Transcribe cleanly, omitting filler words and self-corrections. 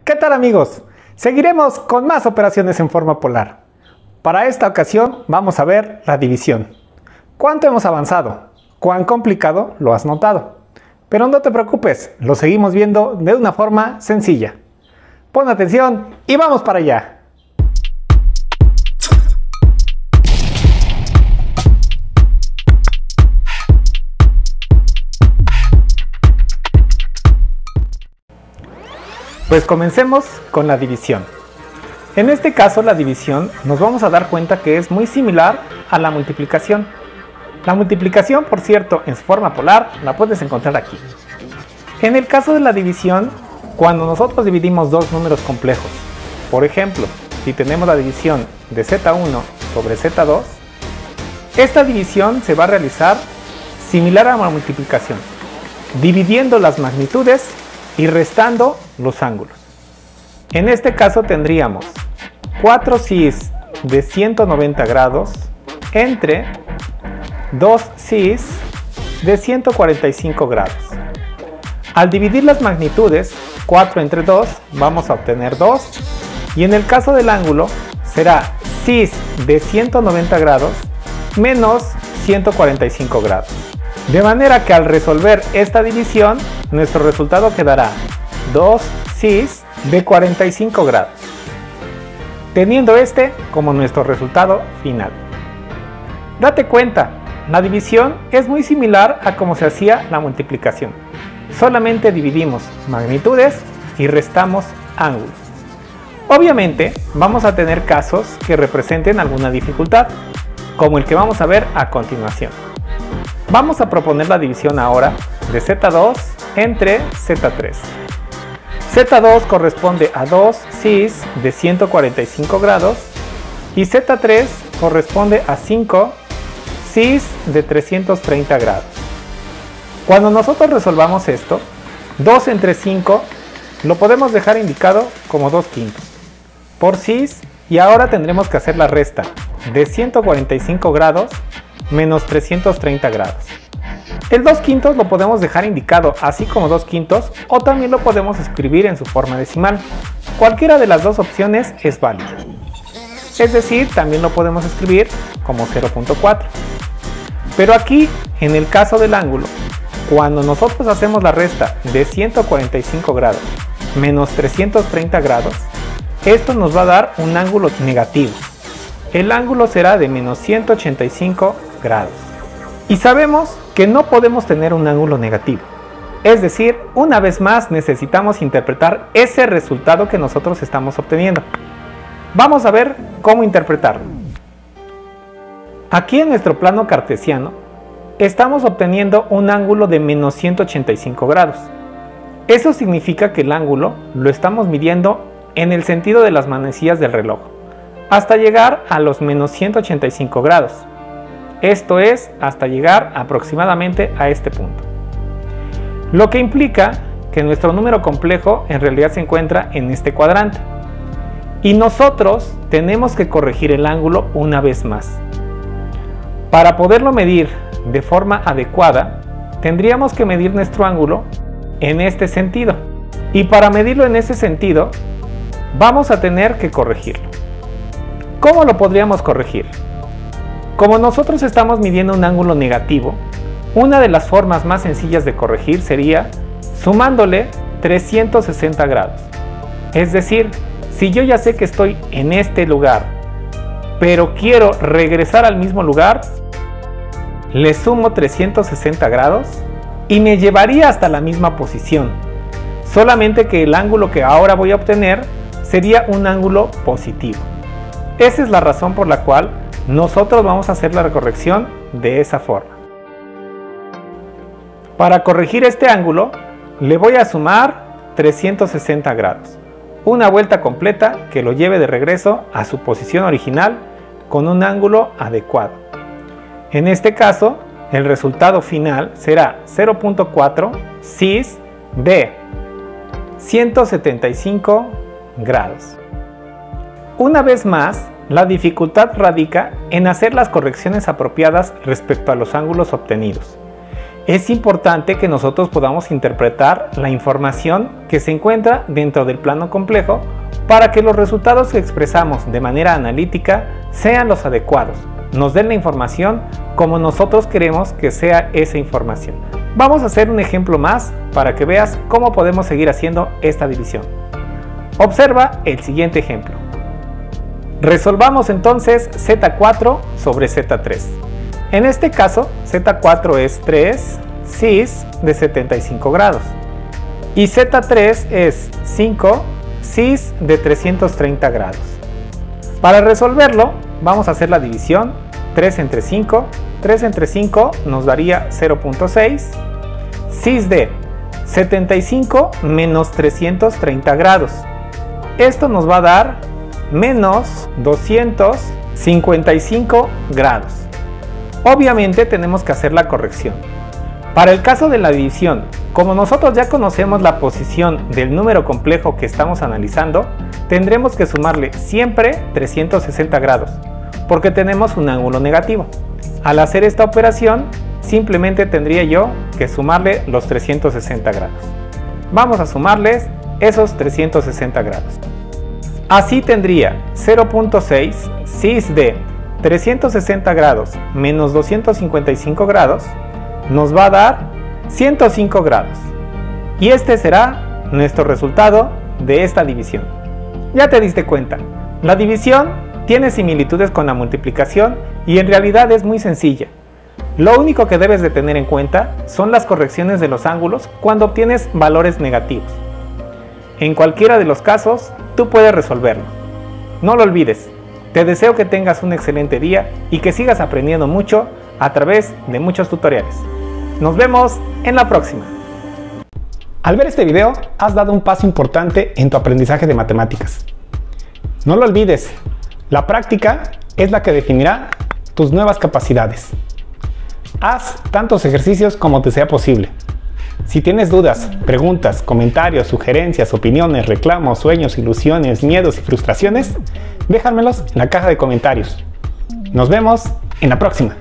¿Qué tal, amigos? Seguiremos con más operaciones en forma polar. Para esta ocasión vamos a ver la división. ¿Cuánto hemos avanzado? ¿Cuán complicado lo has notado? Pero no te preocupes, lo seguimos viendo de una forma sencilla. Pon atención y vamos para allá. Pues comencemos con la división. En este caso, la división nos vamos a dar cuenta que es muy similar a la multiplicación. La multiplicación, por cierto, en su forma polar la puedes encontrar aquí. En el caso de la división, cuando nosotros dividimos dos números complejos, por ejemplo, si tenemos la división de Z1 sobre Z2, esta división se va a realizar similar a la multiplicación, dividiendo las magnitudes y restando los ángulos. En este caso tendríamos 4 sis de 190 grados entre 2 sis de 145 grados. Al dividir las magnitudes, 4 entre 2, vamos a obtener 2, y en el caso del ángulo será sis de 190 grados menos 145 grados. De manera que al resolver esta división, nuestro resultado quedará 2 sis de 45 grados, teniendo este como nuestro resultado final. Date cuenta, la división es muy similar a como se hacía la multiplicación. Solamente dividimos magnitudes y restamos ángulos. Obviamente vamos a tener casos que representen alguna dificultad, como el que vamos a ver a continuación. Vamos a proponer la división ahora de Z2 entre Z3. Z2 corresponde a 2 sis de 145 grados y Z3 corresponde a 5 sis de 330 grados. Cuando nosotros resolvamos esto, 2 entre 5 lo podemos dejar indicado como 2/5 por sis, y ahora tendremos que hacer la resta de 145 grados menos 330 grados. El 2/5 lo podemos dejar indicado así como 2/5 o también lo podemos escribir en su forma decimal. Cualquiera de las dos opciones es válida. Es decir, también lo podemos escribir como 0.4. Pero aquí, en el caso del ángulo, cuando nosotros hacemos la resta de 145 grados menos 330 grados, esto nos va a dar un ángulo negativo. El ángulo será de menos 185 grados. Y sabemos que no podemos tener un ángulo negativo. Es decir, una vez más necesitamos interpretar ese resultado que nosotros estamos obteniendo. Vamos a ver cómo interpretarlo. Aquí en nuestro plano cartesiano estamos obteniendo un ángulo de menos 185 grados. Eso significa que el ángulo lo estamos midiendo en el sentido de las manecillas del reloj, hasta llegar a los menos 185 grados. Esto es, hasta llegar aproximadamente a este punto. Lo que implica que nuestro número complejo en realidad se encuentra en este cuadrante. Y nosotros tenemos que corregir el ángulo una vez más. Para poderlo medir de forma adecuada, tendríamos que medir nuestro ángulo en este sentido. Y para medirlo en ese sentido, vamos a tener que corregirlo. ¿Cómo lo podríamos corregir? Como nosotros estamos midiendo un ángulo negativo, una de las formas más sencillas de corregir sería sumándole 360 grados. Es decir, si yo ya sé que estoy en este lugar, pero quiero regresar al mismo lugar, le sumo 360 grados y me llevaría hasta la misma posición. Solamente que el ángulo que ahora voy a obtener sería un ángulo positivo. Esa es la razón por la cual nosotros vamos a hacer la corrección de esa forma. Para corregir este ángulo, le voy a sumar 360 grados. Una vuelta completa que lo lleve de regreso a su posición original con un ángulo adecuado. En este caso, el resultado final será 0.4 sis de 175 grados. Una vez más, la dificultad radica en hacer las correcciones apropiadas respecto a los ángulos obtenidos. Es importante que nosotros podamos interpretar la información que se encuentra dentro del plano complejo para que los resultados que expresamos de manera analítica sean los adecuados, nos den la información como nosotros queremos que sea esa información. Vamos a hacer un ejemplo más para que veas cómo podemos seguir haciendo esta división. Observa el siguiente ejemplo. Resolvamos entonces Z4 sobre Z3. En este caso, Z4 es 3 cis de 75 grados y Z3 es 5 cis de 330 grados. Para resolverlo, vamos a hacer la división 3 entre 5. 3 entre 5 nos daría 0.6 cis de 75 menos 330 grados. Esto nos va a dar menos 255 grados. Obviamente tenemos que hacer la corrección. Para el caso de la división, como nosotros ya conocemos la posición del número complejo que estamos analizando, tendremos que sumarle siempre 360 grados, porque tenemos un ángulo negativo. Al hacer esta operación, simplemente tendría yo que sumarle los 360 grados. Vamos a sumarles esos 360 grados. Así tendría 0.6 cis de 360 grados menos 255 grados nos va a dar 105 grados. Y este será nuestro resultado de esta división. Ya te diste cuenta, la división tiene similitudes con la multiplicación y en realidad es muy sencilla. Lo único que debes de tener en cuenta son las correcciones de los ángulos cuando obtienes valores negativos. En cualquiera de los casos, tú puedes resolverlo. No lo olvides. Te deseo que tengas un excelente día y que sigas aprendiendo mucho a través de muchos tutoriales. Nos vemos en la próxima. Al ver este video, has dado un paso importante en tu aprendizaje de matemáticas. No lo olvides, la práctica es la que definirá tus nuevas capacidades. Haz tantos ejercicios como te sea posible. Si tienes dudas, preguntas, comentarios, sugerencias, opiniones, reclamos, sueños, ilusiones, miedos y frustraciones, déjamelos en la caja de comentarios. Nos vemos en la próxima.